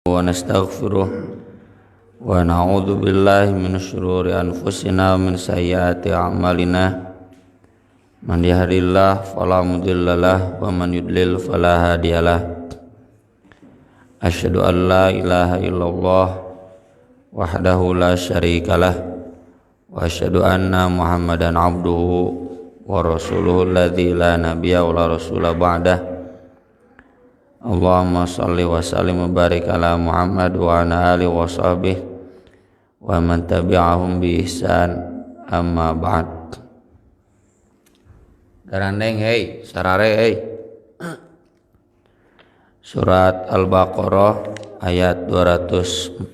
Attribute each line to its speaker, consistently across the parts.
Speaker 1: wa nastaghfiruh wa na'udzu billahi min syururi anfusina wa min sayyiati a'malina. Man yahdihillahu fala mudhillalah wa man yudlil fala hadiyalah. Asyhadu an la ilaha illallah wahdahu la syarikalah wa asyhadu anna Muhammadan abduhu wa rasuluhu alladzi la nabiyya wa la rasula ba'dah. Allahumma salli wa sallim wa barik ala Muhammad wa ala alihi wa sahbihi wa man tabi'ahum bi ihsan, amma ba'd. Garandeng hei, sarare hei. Surat Al-Baqarah ayat 246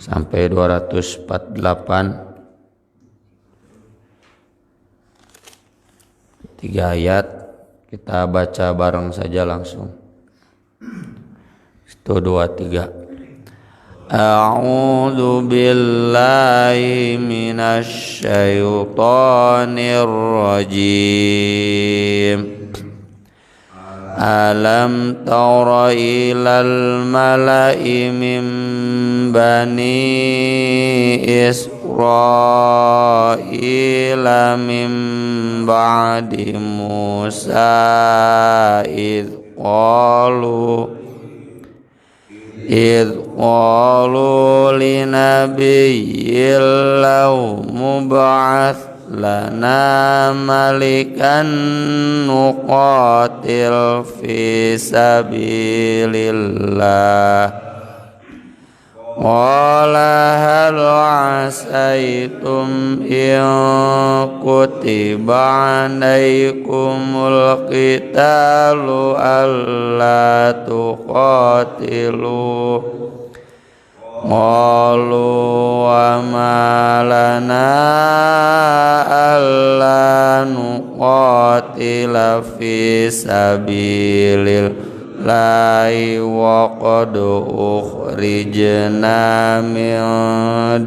Speaker 1: sampai 248. 3 ayat kita baca bareng saja langsung. 1, 2, 3. A'udzu billahi minasy syaithanir rajim. Alam tara ilal mala'i min bani Israila min ba'di Musa idh qalu linabiyyin lahu mub'ats lana malikan nuqatil fi sabilillah. Qala hal asaitum in kutiba alaikumul qitalu alla tuqatilu. Qalu wa ma lana alla nuqatila fi sabilillahi wa qad ukhrijna min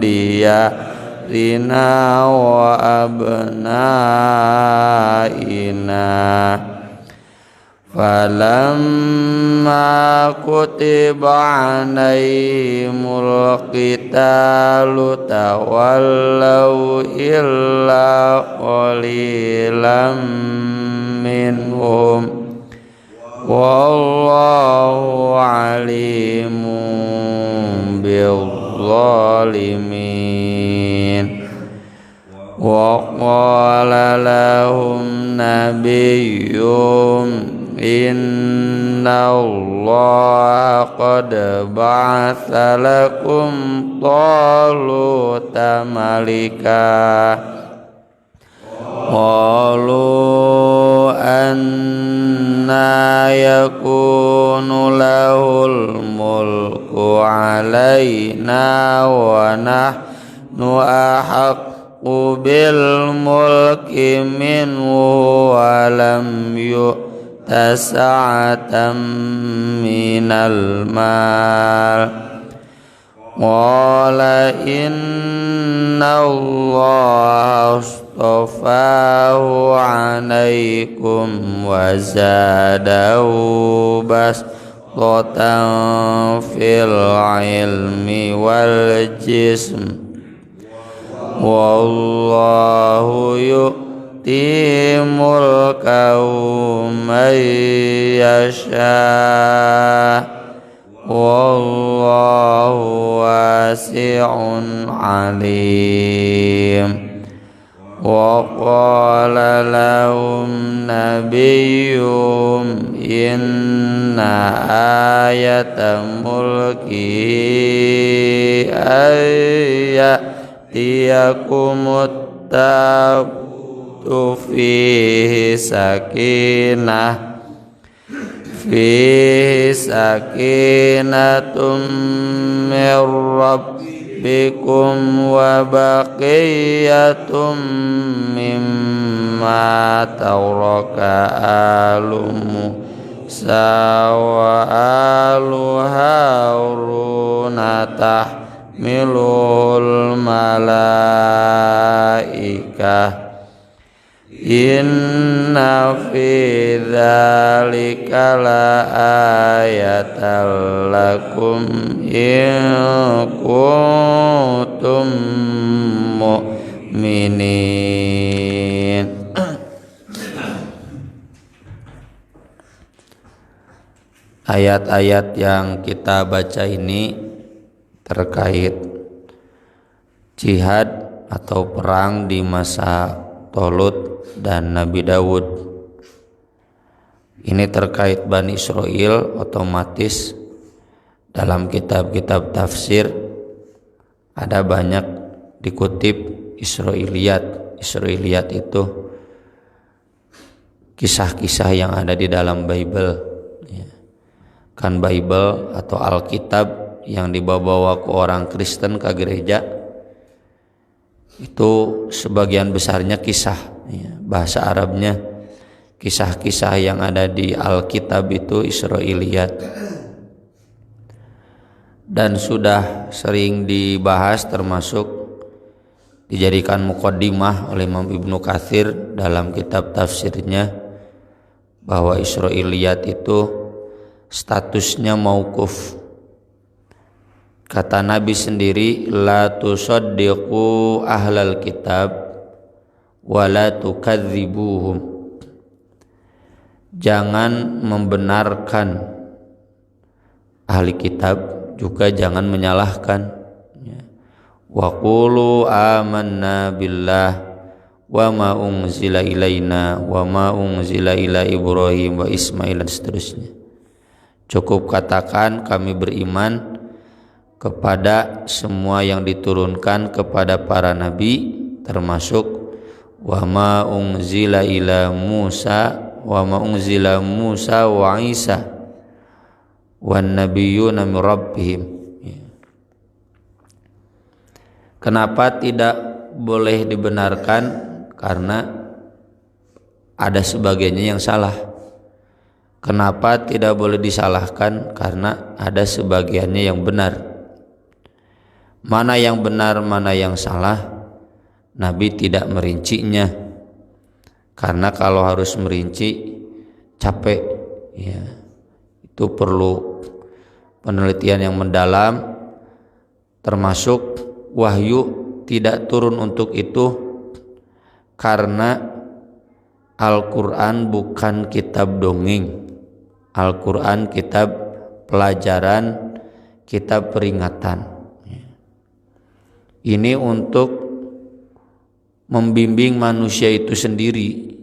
Speaker 1: diyarina wa abnaina. Falamma kutiba alaihimul qitalu tawallaw illa qalilan minhum wallahu alimun bizzalimin. Wa qala lahum nabiyyun inna allaha qad ba'atha lakum taluta malika. Qalu anna yakunu lahul mulku alaina wa nahnu ahaqqu bil mulki minhu wa lam tasa'atan minal mal. Qala inna allaha astafahu alaikum wa zadahu bastatan fil ilmi wal jism. Wallahu yu'ti mulkahu man yasha. Wallahu wasi'un alim. Wa qala lahum nabiyyuhum inna ayata mulki ayatiyakumut tabutu fihi sakinatum min rabbikum wa baqiyatum mimma taraka alu Musa wa alu Haruna tahmilul malaikah. Inna fi dzalika laayatan lakum in kuntum mu'minin. Ayat-ayat yang kita baca ini terkait jihad atau perang di masa Tolut dan Nabi Dawud. Ini terkait Bani Israel, otomatis dalam kitab-kitab tafsir ada banyak dikutip Israiliyat. Israiliyat itu kisah-kisah yang ada di dalam Bible. Kan Bible atau Alkitab yang dibawa ke orang Kristen ke gereja itu sebagian besarnya kisah, bahasa Arabnya kisah-kisah yang ada di Alkitab itu Israiliyat, dan sudah sering dibahas termasuk dijadikan muqaddimah oleh Imam Ibnu Katsir dalam kitab tafsirnya bahwa Israiliyat itu statusnya mauquf. Kata Nabi sendiri, la tusaddiqu ahlal kitab wa la tukadzibuhum. Jangan membenarkan ahli kitab, juga jangan menyalahkan. Wa qulu amanna billah wa ma unzila ilaina wa ma unzila ila Ibrahim wa Ismail, dan seterusnya. Cukup katakan kami beriman kepada semua yang diturunkan kepada para nabi, termasuk wa ma unzila ila Musa wa ma unzila Musa wa Isa wan nabiyyuna min rabbihim. Kenapa tidak boleh dibenarkan? Karena ada sebagiannya yang salah. Kenapa tidak boleh disalahkan? Karena ada sebagiannya yang benar. Mana yang benar, mana yang salah, Nabi tidak merincinya. Karena kalau harus merinci capek, ya. Itu perlu penelitian yang mendalam, termasuk wahyu tidak turun untuk itu, karena Al-Quran bukan kitab dongeng. Al-Quran kitab pelajaran, kitab peringatan. Ini untuk membimbing manusia itu sendiri.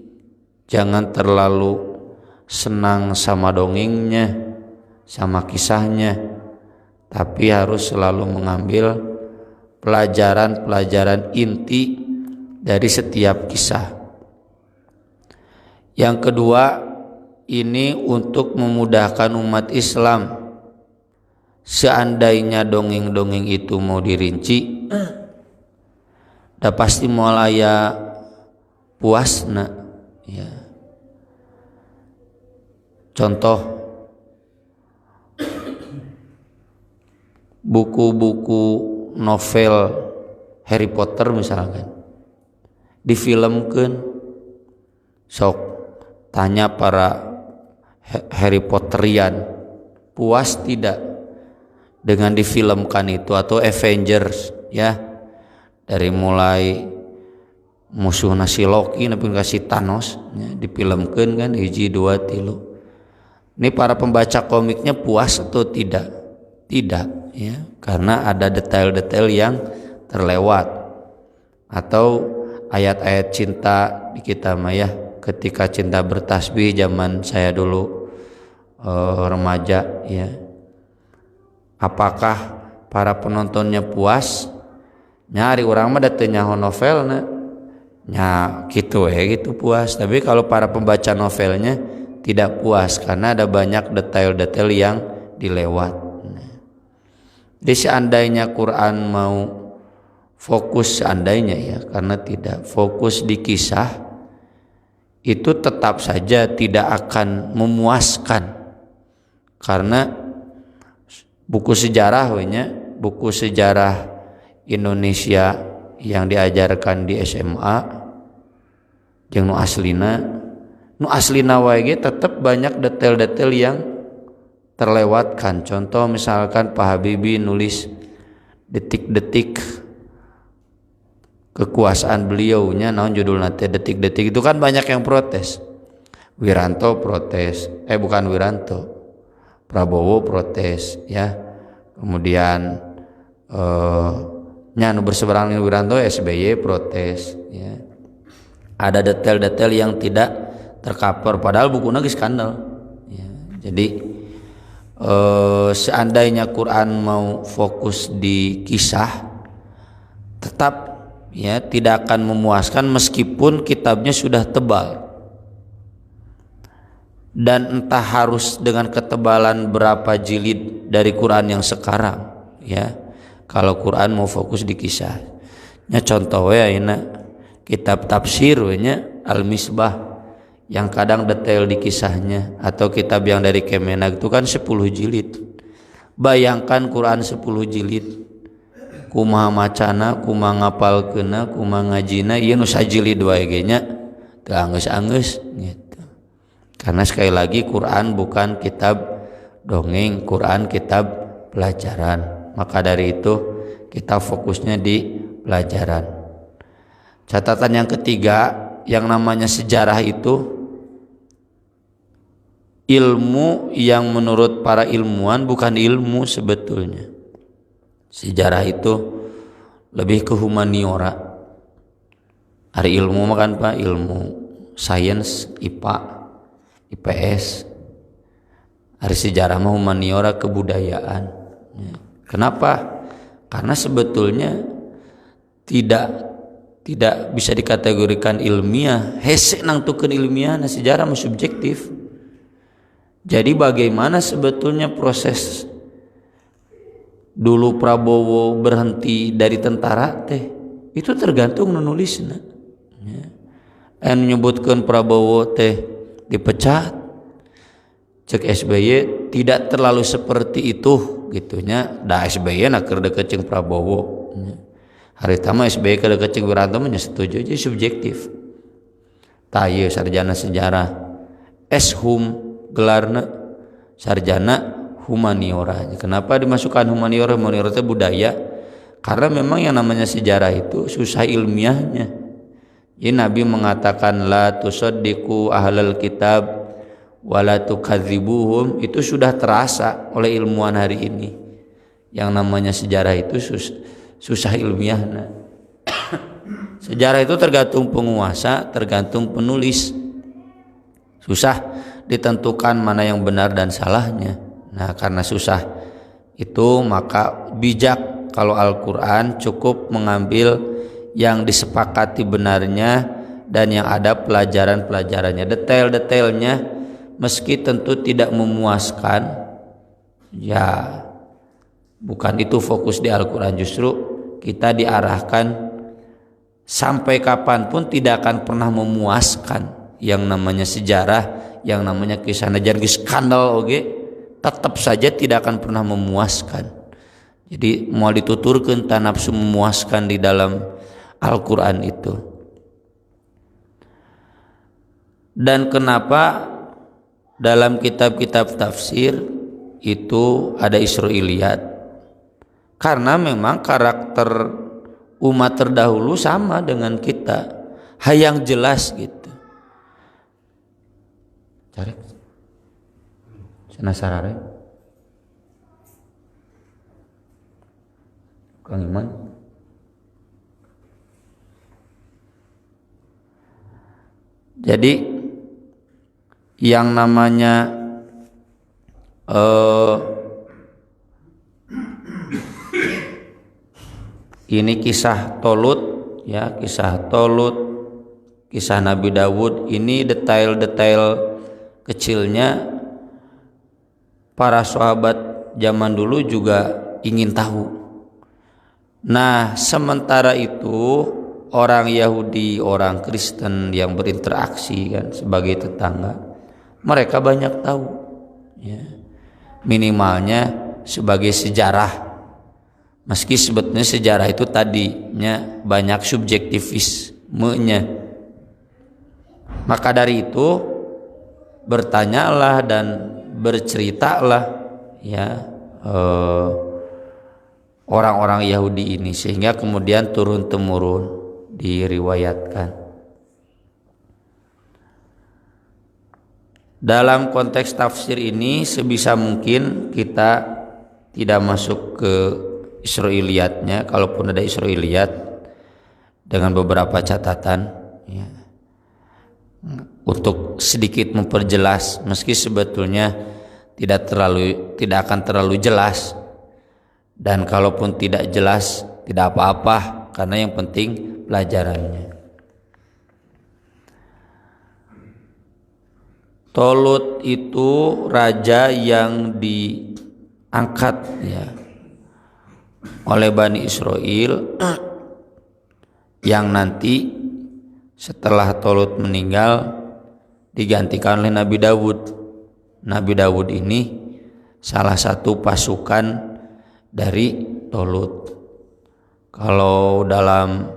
Speaker 1: Jangan terlalu senang sama dongengnya, sama kisahnya, tapi harus selalu mengambil pelajaran-pelajaran inti dari setiap kisah. Yang kedua, ini untuk memudahkan umat Islam. Seandainya dongeng-dongeng itu mau dirinci, dah pasti mulai puasna, ya. Contoh, buku-buku novel Harry Potter misalkan difilmkeun, sok tanya para Harry Potterian, puas tidak dengan difilmkan itu? Atau Avengers, ya, dari mulai musuh nasi Loki sampai kasih Thanos, ya, difilmkan kan 1, 2, 3. Ini para pembaca komiknya puas atau tidak? Tidak, ya, karena ada detail-detail yang terlewat. Atau ayat-ayat cinta di kita maya, ketika cinta bertasbih zaman saya dulu remaja, ya. Apakah para penontonnya puas? Nyari orang mah dateng nyaho novelna, nya gitu gitu puas. Tapi kalau para pembaca novelnya tidak puas karena ada banyak detail-detail yang dilewat. Jadi seandainya Quran mau fokus, seandainya ya, karena tidak fokus di kisah, itu tetap saja tidak akan memuaskan. Karena buku sejarah, buku sejarah Indonesia yang diajarkan di SMA Jeung nu aslina wae ge tetep banyak detail-detail yang terlewatkan. Contoh misalkan Pak Habibie nulis detik-detik kekuasaan beliau nya naon judulna teh detik-detik, itu kan banyak yang protes. Wiranto protes, bukan Wiranto, Prabowo protes ya. Kemudian nya nu berseberangan dengan Wiranto SBY protes ya. Ada detail-detail yang tidak tercover padahal bukunya geus skandal ya. Jadi seandainya Quran mau fokus di kisah, tetap ya tidak akan memuaskan meskipun kitabnya sudah tebal. Dan entah harus dengan ketebalan berapa jilid dari Quran yang sekarang ya, kalau Quran mau fokus di kisahnya. Contoh ya ini kitab tafsir nya Al-Misbah yang kadang detail di kisahnya, atau kitab yang dari Kemenag itu kan 10 jilid. Bayangkan Quran 10 jilid, kumaha macana, kumaha ngapalkeuna, kumaha ngajina, ieu nu sajilid wae ge nya teu anggeus-anggeus gitu. Karena sekali lagi Quran bukan kitab dongeng, Quran kitab pelajaran. Maka dari itu kita fokusnya di pelajaran. Catatan yang ketiga, yang namanya sejarah itu ilmu yang menurut para ilmuwan bukan ilmu sebetulnya. Sejarah itu lebih ke humaniora. Ari ilmu makan Pak, ilmu sains, IPA, IPS. Hari sejarah mah humaniora, kebudayaan ya. Kenapa? Karena sebetulnya tidak bisa dikategorikan ilmiah. Hese nangtukeun ilmiah, nah sejarah mah subjektif. Jadi bagaimana sebetulnya proses dulu Prabowo berhenti dari tentara teh, itu tergantung nulisna ya. Menyebutkan Prabowo teh dipecat, cek SBY tidak terlalu seperti itu gitunya. Da SBY nak keur deukeut jeung Prabowo ya. Harita mah SBY keur deukeut jeung Wiranto mah setuju aja, subjektif. Tah ieu sarjana sejarah Eshum gelarna sarjana humaniora. Kenapa dimasukkan humaniora? Humaniora itu budaya. Karena memang yang namanya sejarah itu susah ilmiahnya. Jadi Nabi mengatakan la tusaddiqu ahlal kitab wa la tukadzibuhum, itu sudah terasa oleh ilmuwan hari ini. Yang namanya sejarah itu susah ilmiahnya. Sejarah itu tergantung penguasa, tergantung penulis. Susah ditentukan mana yang benar dan salahnya. Nah, karena susah itu maka bijak kalau Al-Quran cukup mengambil yang disepakati benarnya dan yang ada pelajaran-pelajarannya, detail-detailnya, meski tentu tidak memuaskan ya, bukan itu fokus di Al-Quran. Justru kita diarahkan sampai kapanpun tidak akan pernah memuaskan yang namanya sejarah, yang namanya kisah najar skandal oge, tetap saja tidak akan pernah memuaskan. Jadi mau dituturkeun ta nafsu memuaskan di dalam Al-Quran itu. Dan kenapa dalam kitab-kitab tafsir itu ada Israiliyat? Karena memang karakter umat terdahulu sama dengan kita, hayang jelas gitu. Cari senasarare Kang Iman. Jadi yang namanya ini kisah Tolut ya, kisah Tolut, kisah Nabi Dawud, ini detail-detail kecilnya para sahabat zaman dulu juga ingin tahu. Nah, sementara itu orang Yahudi, orang Kristen yang berinteraksi kan sebagai tetangga, mereka banyak tahu ya. Minimalnya sebagai sejarah. Meski sebetulnya sejarah itu tadinya banyak subjektivismenya. Maka dari itu bertanyalah dan berceritalah ya orang-orang Yahudi ini, sehingga kemudian turun temurun diriwayatkan. Dalam konteks tafsir ini sebisa mungkin kita tidak masuk ke Israiliyatnya, kalaupun ada Israiliyat, dengan beberapa catatan ya, untuk sedikit memperjelas, meski sebetulnya tidak akan terlalu jelas, dan kalaupun tidak jelas tidak apa-apa, karena yang penting pelajarannya. Tolut itu raja yang diangkat ya oleh Bani Israel, yang nanti setelah Tolut meninggal digantikan oleh Nabi Dawud. Nabi Dawud ini salah satu pasukan dari Tolut. Kalau dalam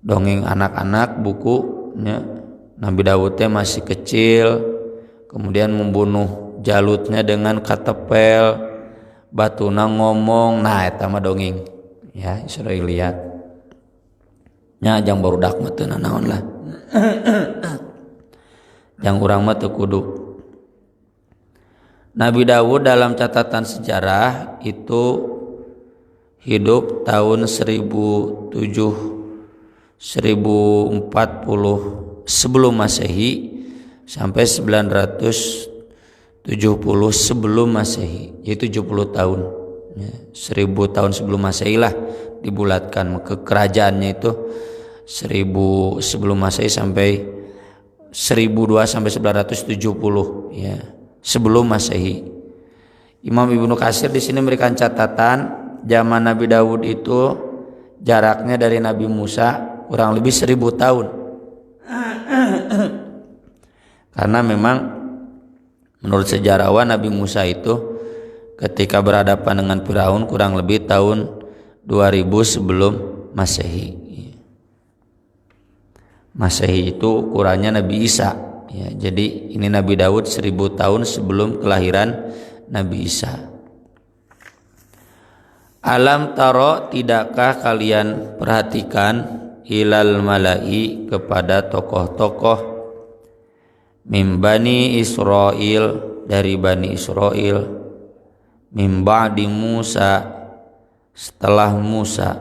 Speaker 1: dongeng anak-anak bukunya, Nabi Dawudnya masih kecil, kemudian membunuh Jalutnya dengan katepel, batuna ngomong. Nah eta mah dongeng ya Israiliyat nya, jang barudak mah teu naon lah. Jang urang mah teu kudu. Nabi Dawud dalam catatan sejarah itu hidup tahun 1040 sebelum Masehi sampai 970 sebelum Masehi, yaitu 70 tahun ya, 1000 tahun sebelum Masehi lah dibulatkan. Kekerajaannya itu 1000 sebelum Masehi sampai 1002 sampai 970 ya, sebelum Masehi. Imam Ibnu Katsir di sini memberikan catatan zaman Nabi Dawud itu jaraknya dari Nabi Musa kurang lebih 1000 tahun. Karena memang menurut sejarawan Nabi Musa itu ketika berhadapan dengan Firaun kurang lebih tahun 2000 sebelum Masehi. Masehi itu ukurannya Nabi Isa ya, jadi ini Nabi Daud 1000 tahun sebelum kelahiran Nabi Isa. Alam taro, tidakkah kalian perhatikan, ilal malai, kepada tokoh-tokoh, mim bani Israil, dari Bani Israil, mim ba'di Musa, setelah Musa,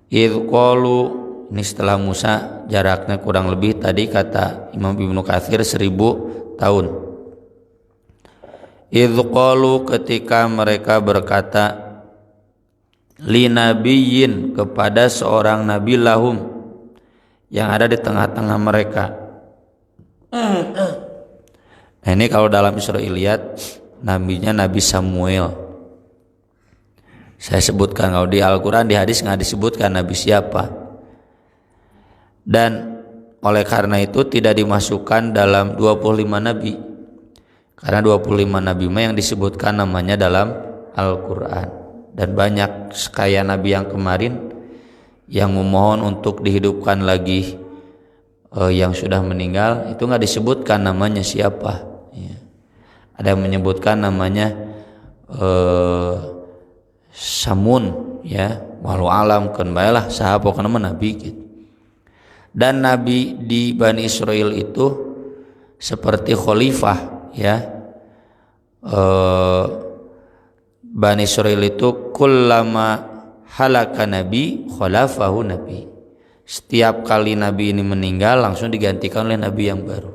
Speaker 1: idh qalu, ini setelah Musa jaraknya kurang lebih tadi kata Imam Ibnu Katsir 1000 tahun. Idh qalu, ketika mereka berkata, li nabiyyin, kepada seorang nabi lahum, yang ada di tengah-tengah mereka. Nah ini kalau dalam Israiliyat nabinya Nabi Samuel. Saya sebutkan, kalau di Al-Quran di hadis nggak disebutkan nabi siapa. Dan oleh karena itu tidak dimasukkan dalam 25 nabi, karena 25 nabi yang disebutkan namanya dalam Al-Quran. Dan banyak sekaya nabi yang kemarin yang memohon untuk dihidupkan lagi yang sudah meninggal, itu nggak disebutkan namanya siapa ya. Ada yang menyebutkan namanya Samun ya, walau alam kan baiklah sahabat nama nabi gitu. Dan nabi di Bani Israel itu seperti khalifah ya. Bani Israel itu kullama halaka nabi khalafahu nabi. Setiap kali nabi ini meninggal langsung digantikan oleh nabi yang baru.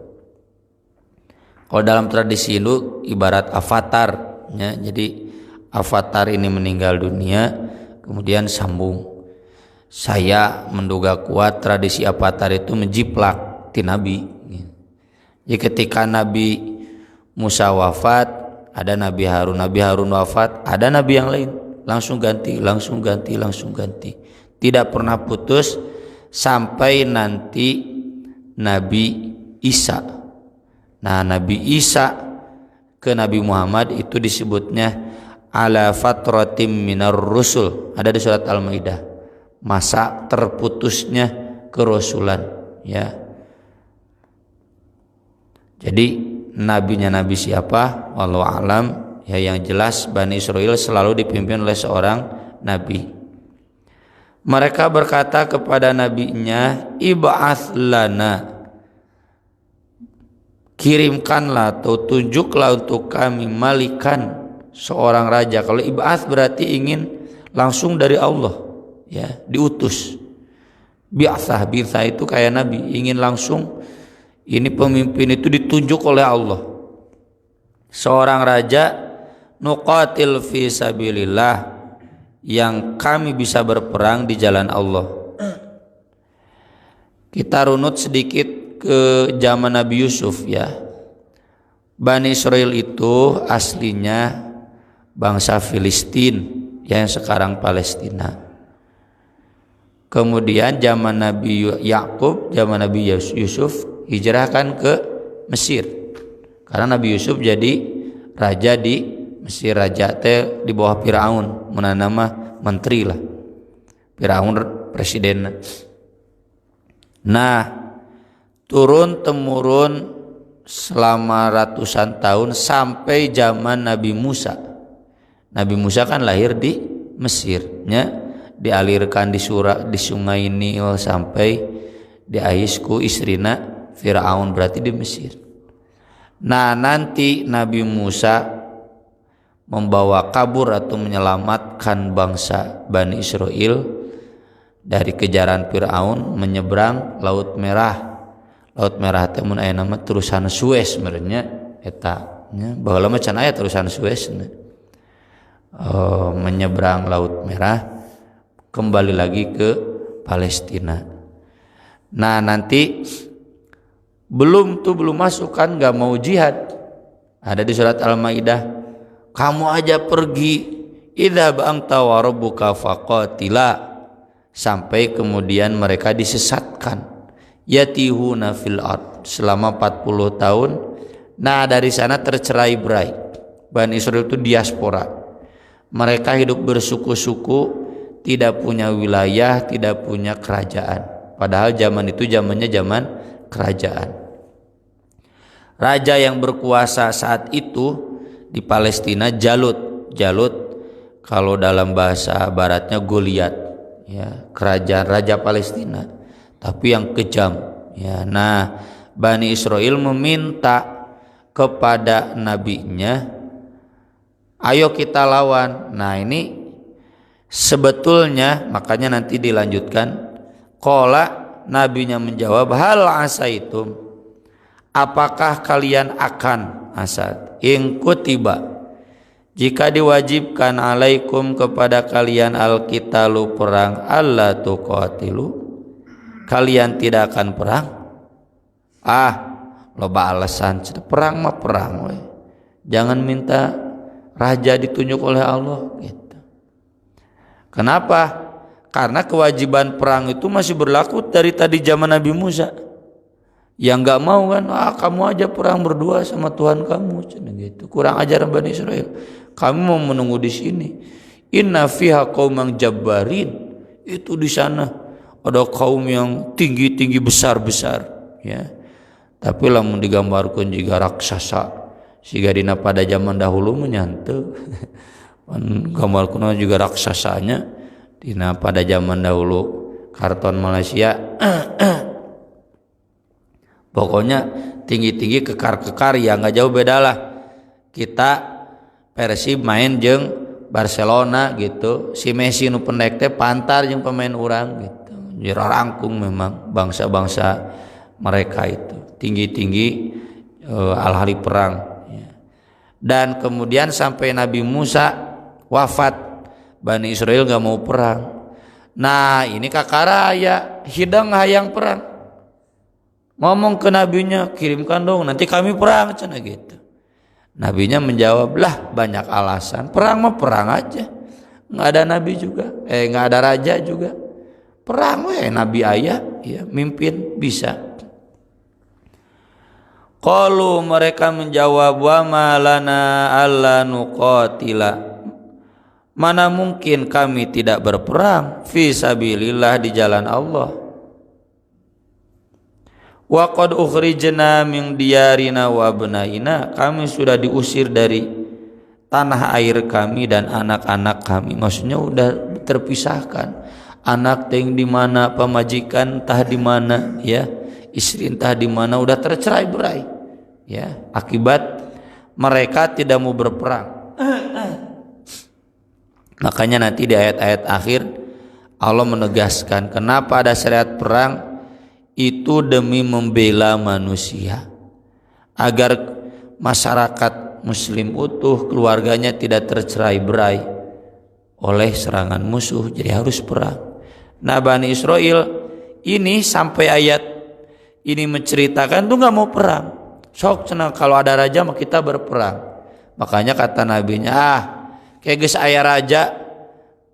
Speaker 1: Kalau dalam tradisi Hindu ibarat avatar ya. Jadi avatar ini meninggal dunia kemudian sambung. Saya menduga kuat tradisi avatar itu menjiplak ti nabi. Jadi ketika Nabi Musa wafat, ada Nabi Harun wafat, ada nabi yang lain, langsung ganti. Tidak pernah putus sampai nanti Nabi Isa. Nah, Nabi Isa ke Nabi Muhammad itu disebutnya ala fatratim minar rusul. Ada di surat Al-Maidah, masa terputusnya kerasulan. ya. Jadi nabinya nabi siapa? Wallahu alam. Ya, yang jelas Bani Israil selalu dipimpin oleh seorang nabi. Mereka berkata kepada nabinya, ib'ats lana, kirimkanlah atau tunjuklah untuk kami malikan, seorang raja. Kalau ib'ats berarti ingin langsung dari Allah, ya, diutus. Bi'tsah itu kayak nabi, ingin langsung, ini pemimpin itu ditunjuk oleh Allah. Seorang raja, nuqatil fi sabilillah, yang kami bisa berperang di jalan Allah. Kita runut sedikit ke zaman Nabi Yusuf, ya. Bani Israil itu aslinya bangsa Filistin yang sekarang Palestina. Kemudian zaman Nabi Yakub, zaman Nabi Yusuf hijrahkan ke Mesir. Karena Nabi Yusuf jadi raja di Mesir, raja teh di bawah Firaun, nama menteri lah. Firaun presiden. Nah, turun temurun selama ratusan tahun sampai zaman Nabi Musa. Nabi Musa kan lahir di Mesirnya, dialirkan di sungai Nil sampai di Aisku istrina Firaun, berarti di Mesir. Nah, nanti Nabi Musa membawa kabur atau menyelamatkan bangsa Bani Israil dari kejaran Firaun menyeberang Laut Merah. Laut Merah teh mun aya nama terusan Suez sebenarnya eta nya, baheula mah can aya terusan Suez. Menyeberang Laut Merah kembali lagi ke Palestina. Nah, nanti belum masuk kan, gak mau jihad. Ada di surat Al-Maidah, kamu aja pergi, idza anta wa rabbuka faqatila, sampai kemudian mereka disesatkan, yatihuna fil ard, selama 40 tahun. Nah, dari sana tercerai-berai. Bani Israil itu diaspora. Mereka hidup bersuku-suku, tidak punya wilayah, tidak punya kerajaan. Padahal zaman itu zamannya zaman kerajaan. Raja yang berkuasa saat itu di Palestina Jalut. Jalut kalau dalam bahasa baratnya Goliat, ya, kerajaan raja Palestina, tapi yang kejam, ya. Nah, Bani Israil meminta kepada nabinya, ayo kita lawan. Nah, ini sebetulnya makanya nanti dilanjutkan, qala, nabinya menjawab, hal asaitum, apakah kalian akan asad in kutiba, jika diwajibkan alaikum kepada kalian al-qitalu perang, alla tuqatilu, kalian tidak akan perang. Loba alasan, perang mah perang we. Jangan minta raja ditunjuk oleh Allah gitu. Kenapa? Karena kewajiban perang itu masih berlaku dari tadi zaman Nabi Musa. Yang nggak mau kan, kamu aja perang berdua sama Tuhan kamu, gitu. Kurang ajar Bani Israil. Kami mau menunggu di sini. Inna fiha qauman jabbarin, itu di sana ada kaum yang tinggi-tinggi, besar-besar, ya. Tapi lamun digambarkan juga raksasa, siga dina pada zaman dahulu menyanteu. Gambarkan juga raksasanya dina pada zaman dahulu karton Malaysia. Pokoknya tinggi-tinggi, kekar-kekar, ya nggak jauh beda lah. Kita Persib main jeung Barcelona gitu. Si Messi nu pendek teh pantar jeung pemain urang gitu. Jadi rangkung memang bangsa-bangsa mereka itu. Tinggi-tinggi al-hari perang. Dan kemudian sampai Nabi Musa wafat, Bani Israil nggak mau perang. Nah, ini kakaraya hidang hayang perang. Ngomong ke nabinya, kirimkan dong, nanti kami perang, cina gitu. Nabinya menjawab, lah banyak alasan, perang mah perang aja, nggak ada nabi juga, nggak ada raja juga, perang nabi ayah, ya mimpin bisa. Qalu, mereka menjawab, wa ma lana alla nuqatila, mana mungkin kami tidak berperang fi sabilillah, di jalan Allah. Wa qad ukhrijna min diyarina wa abnaina, kami sudah diusir dari tanah air kami dan anak-anak kami. Maksudnya udah terpisahkan. Anak ting di mana, pemajikan entah di mana, ya, istri entah di mana, udah tercerai-berai, ya, akibat mereka tidak mau berperang. Makanya nanti di ayat-ayat akhir Allah menegaskan kenapa ada syariat perang, itu demi membela manusia agar masyarakat muslim utuh, keluarganya tidak tercerai-berai oleh serangan musuh, jadi harus perang. Nah, Bani Israel ini sampai ayat ini menceritakan tuh nggak mau perang. Sok senang kalau ada raja mah kita berperang. Makanya kata nabinya, kayak geus aya raja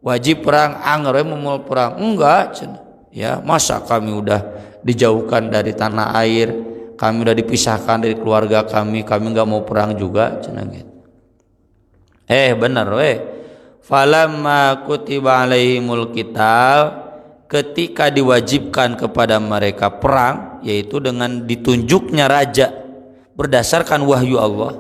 Speaker 1: wajib perang, anggar mau perang. Enggak, cenah. Ya, masa kami udah dijauhkan dari tanah air, kami udah dipisahkan dari keluarga kami nggak mau perang juga, cenah gitu. Bener falamma kutiba alaihimul qital, ketika diwajibkan kepada mereka perang, yaitu dengan ditunjuknya raja berdasarkan wahyu Allah,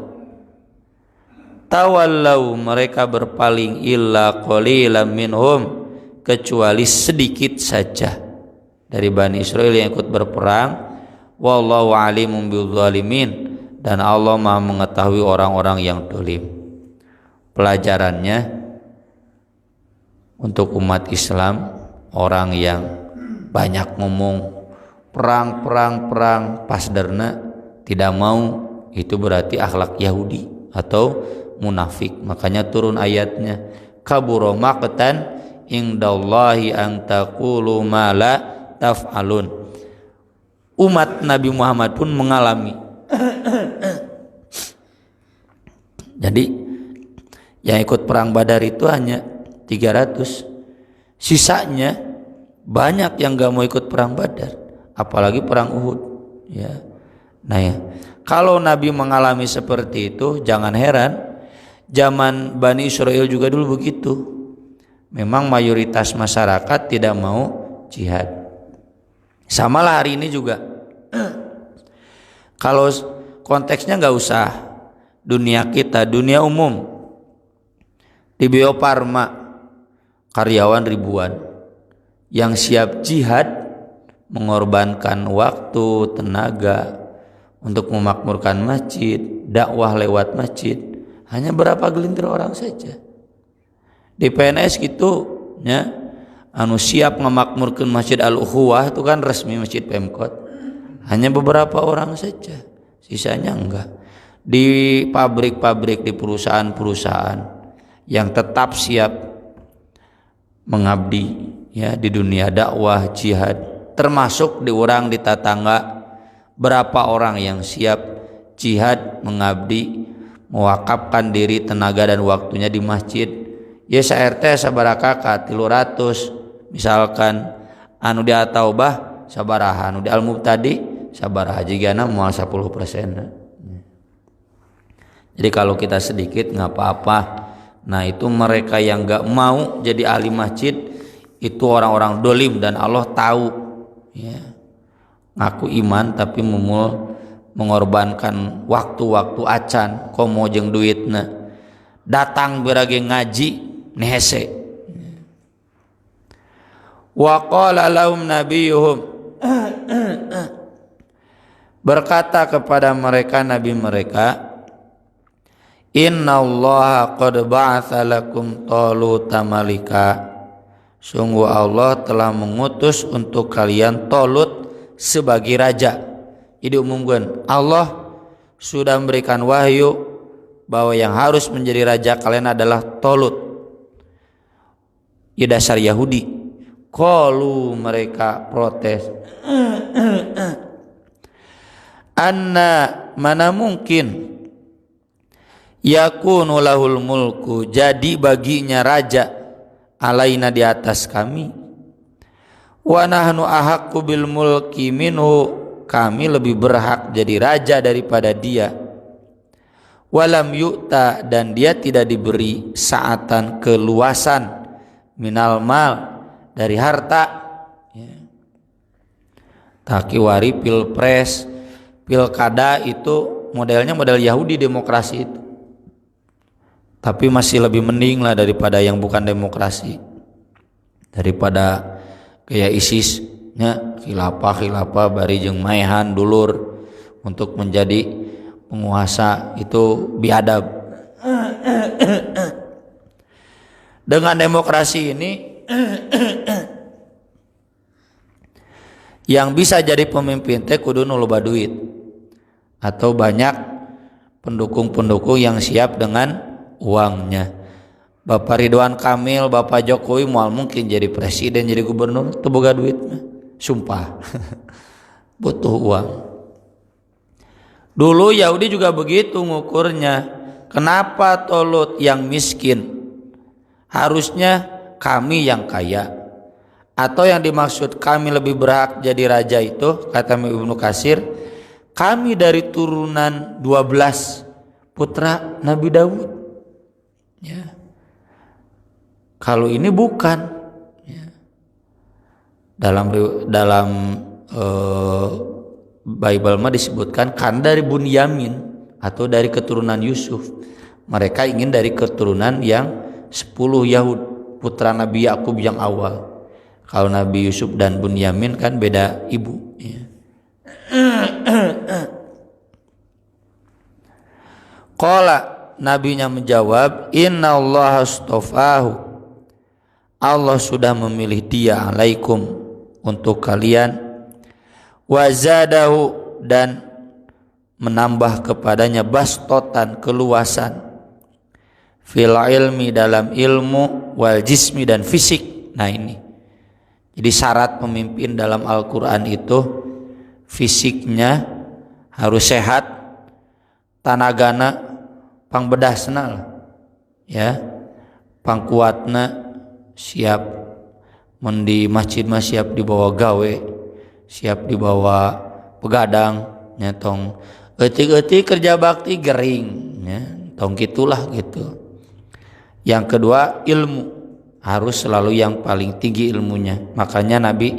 Speaker 1: tawallau, mereka berpaling, illa qalilan minhum, kecuali sedikit saja dari Bani Israel yang ikut berperang. Wallahu alimun bizzalimin, dan Allah Maha mengetahui orang-orang yang zalim. Pelajarannya untuk umat Islam, orang yang banyak ngomong perang pas derna tidak mau, itu berarti akhlak Yahudi atau munafik. Makanya turun ayatnya, kabura maqtan indallahi an taqulu ma la taf'alun. Umat Nabi Muhammad pun mengalami. Jadi yang ikut perang Badar itu hanya 300. Sisanya banyak yang gak mau ikut perang Badar, apalagi perang Uhud, ya. Nah, ya, kalau Nabi mengalami seperti itu, jangan heran zaman Bani Israel juga dulu begitu. Memang mayoritas masyarakat tidak mau jihad. Samalah hari ini juga. Kalau konteksnya nggak usah dunia kita, dunia umum. Di Bio Farma karyawan ribuan yang siap jihad, mengorbankan waktu, tenaga untuk memakmurkan masjid, dakwah lewat masjid, hanya berapa gelintir orang saja. Di PNS gitu, ya, anu siap memakmurkan Masjid Al-Ukhuwah itu kan resmi Masjid Pemkot, hanya beberapa orang saja, sisanya enggak. Di pabrik-pabrik, di perusahaan-perusahaan yang tetap siap mengabdi, ya, di dunia dakwah jihad, termasuk di orang di tetangga, berapa orang yang siap jihad mengabdi, mewakafkan diri, tenaga dan waktunya di masjid. Ya RT sabaraha kakak 300 misalkan, anu di At-Taubah sabaraha, anu di Al-Mubtadi sabaraha, jigana moal 10%. Jadi kalau kita sedikit nggak apa-apa. Nah, itu mereka yang gak mau jadi ahli masjid, itu orang-orang dolim, dan Allah tahu, ya, ngaku iman tapi mengorbankan waktu-waktu acan komo jeung duitna, datang berage ngaji nehese. Wa qala lahum nabiyuhum, berkata kepada mereka nabi mereka, innallaha qad ba'atsa lakum taluta malika, sungguh Allah telah mengutus untuk kalian Talut sebagai raja. Jadi umumkan Allah sudah memberikan wahyu bahwa yang harus menjadi raja kalian adalah Talut. Ya, dasar Yahudi. Qalu, mereka protes, anna, mana mungkin, yakunu lahul mulku, jadi baginya raja, alaina, di atas kami, wa nahnu ahaqqu bil mulki minhu, kami lebih berhak jadi raja daripada dia, walam yu'ta, dan dia tidak diberi saatan, keluasan, minal mal, dari harta, ya. Takiwari pilpres, pilkada itu modelnya model Yahudi demokrasi itu. Tapi masih lebih mending lah daripada yang bukan demokrasi. Daripada kayak ISIS nya khilafah bari jeung maehan dulur untuk menjadi penguasa, itu biadab. Dengan demokrasi ini yang bisa jadi pemimpin teh kudu nu loba duit atau banyak pendukung-pendukung yang siap dengan uangnya. Bapak Ridwan Kamil, Bapak Jokowi mual mungkin jadi presiden, jadi gubernur teu boga duit mah. Sumpah. Butuh uang. Dulu Yahudi juga begitu ngukurnya. Kenapa Tolut yang miskin? Harusnya kami yang kaya. Atau yang dimaksud kami lebih berhak jadi raja itu, kata Ibnu Katsir, kami dari turunan 12 putra Nabi Daud. Ya. Kalau ini bukan. Ya. Dalam Bible mah disebutkan kan dari Bunyamin atau dari keturunan Yusuf. Mereka ingin dari keturunan yang 10 Yahud, putra Nabi Yakub yang awal. Kalau Nabi Yusuf dan Bunyamin kan beda ibu. Ya. Qala, nabinya menjawab, Inna Allah astafahu, Allah sudah memilih dia alaikum, untuk kalian, wazadahu, dan menambah kepadanya bastotan, keluasan, fil ilmi, dalam ilmu, wal jismi, dan fisik. Nah ini jadi syarat pemimpin dalam Al-Quran itu fisiknya harus sehat, tanagana pangbedasna ya, pangkuatna siap, di masjid mah siap dibawa gawe, siap dibawa pegadang, nyetong eutik-eutik kerja bakti gering, ya, tong gitulah gitu. Yang kedua ilmu, harus selalu yang paling tinggi ilmunya. Makanya Nabi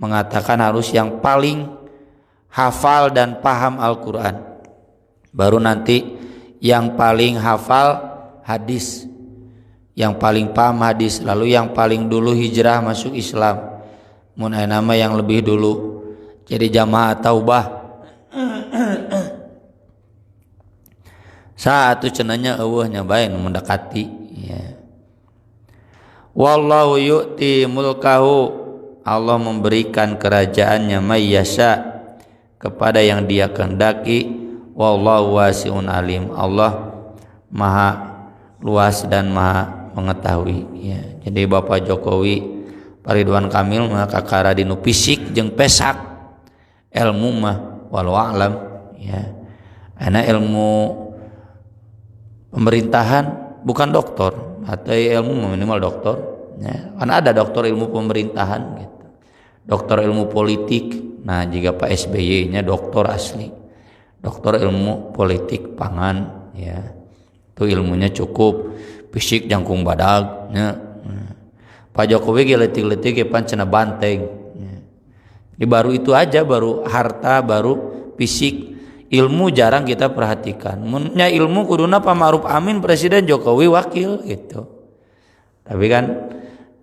Speaker 1: mengatakan harus yang paling hafal dan paham Al-Quran, baru nanti yang paling hafal hadis, yang paling paham hadis, lalu yang paling dulu hijrah masuk Islam, mun aya nama yang lebih dulu jadi jamaah taubah. Saat itu cenanya eueuhnya bae nu mendekati ya. Wallahu yu'ti mulkahu, Allah memberikan kerajaannya may yasha, kepada yang dia kehendaki. Wallahu wasi'un alim, Allah maha luas dan maha mengetahui ya. Jadi Bapak Jokowi, Pak Ridwan Kamil mah kakara dinu fisik jeung pesak, ilmu mah walau alam ya. Ana ilmu pemerintahan bukan doktor, atau ilmu minimal doktor ya. Kan ada doktor ilmu pemerintahan gitu, doktor ilmu politik. Nah jika Pak SBY nya doktor asli, doktor ilmu politik pangan ya, itu ilmunya cukup, fisik jangkung badag ya. Pak Jokowi geletik-letik pan cenah banteng ya. Jadi baru itu aja, baru harta, baru fisik. Ilmu jarang kita perhatikan. Munnya ilmu kuduna Pak Ma'ruf Amin presiden, Jokowi wakil gitu. Tapi kan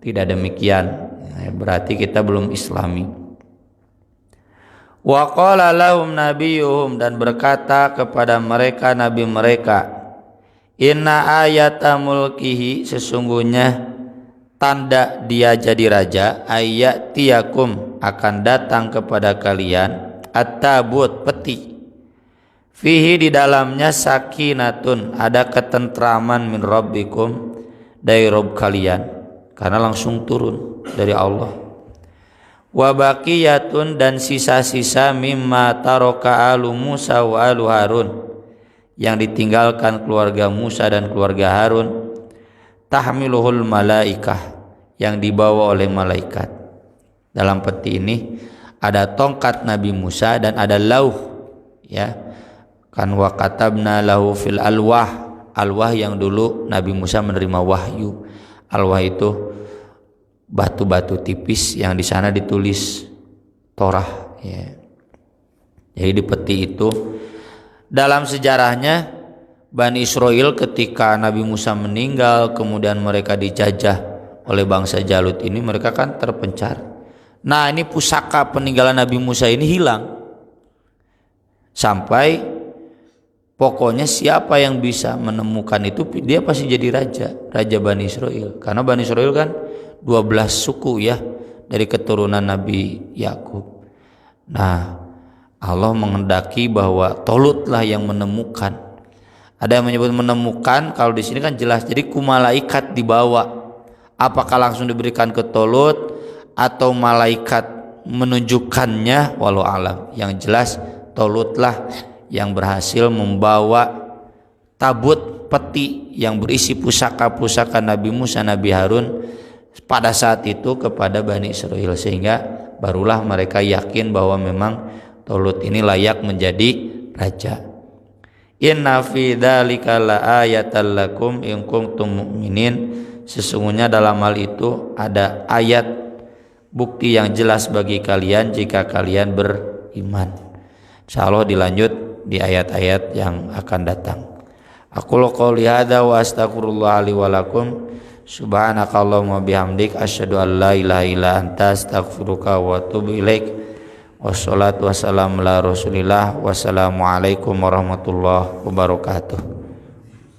Speaker 1: tidak demikian ya, berarti kita belum islami. Wa qala lahum nabiyuhum, dan berkata kepada mereka nabi mereka, inna ayata mulkihi, sesungguhnya tanda dia jadi raja, ayatiyakum, akan datang kepada kalian, at-tabut, peti, fihi, di dalamnya sakinatun, ada ketentraman, min rabbikum, dari Rabb kalian, karena langsung turun dari Allah, wa baqiyatun, dan sisa-sisa mimma taroka alu Musa wa alu Harun, yang ditinggalkan keluarga Musa dan keluarga Harun, tahmiluhul malaikah, yang dibawa oleh malaikat. Dalam peti ini ada tongkat Nabi Musa dan ada lauh ya. Kan wa katabna lahu fil alwah, alwah yang dulu Nabi Musa menerima wahyu. Alwah itu batu-batu tipis yang di sana ditulis Torah ya. Jadi di peti itu dalam sejarahnya Bani Israel ketika Nabi Musa meninggal kemudian mereka dijajah oleh bangsa Jalut ini, mereka kan terpencar. Nah, ini pusaka peninggalan Nabi Musa ini hilang. Sampai pokoknya siapa yang bisa menemukan itu dia pasti jadi raja Bani Israel. Karena Bani Israel kan 12 suku ya dari keturunan Nabi Yakub. Nah, Allah menghendaki bahwa Tolutlah yang menemukan. Ada yang menyebut menemukan, kalau di sini kan jelas. Jadi malaikat dibawa. Apakah langsung diberikan ke Tolut atau malaikat menunjukkannya? Walau alam. Yang jelas Tolutlah yang berhasil membawa tabut peti yang berisi pusaka-pusaka Nabi Musa, Nabi Harun pada saat itu kepada Bani Israel, sehingga barulah mereka yakin bahwa memang Tolut ini layak menjadi raja. Inna fi dzalika laayatan lakum in kuntum mu'minin. Sesungguhnya dalam hal itu ada ayat bukti yang jelas bagi kalian jika kalian beriman. Insyaallah dilanjut di ayat-ayat yang akan datang. Aqulu qouli hadza wa astaghfirullah li wa lakum. Subhanakallahumma bihamdik asyhadu an la ilaha illa anta astaghfiruka wa atubu ilaik. Wassalatu wassalamu ala Rasulillah. Wassalamualaikum warahmatullahi wabarakatuh.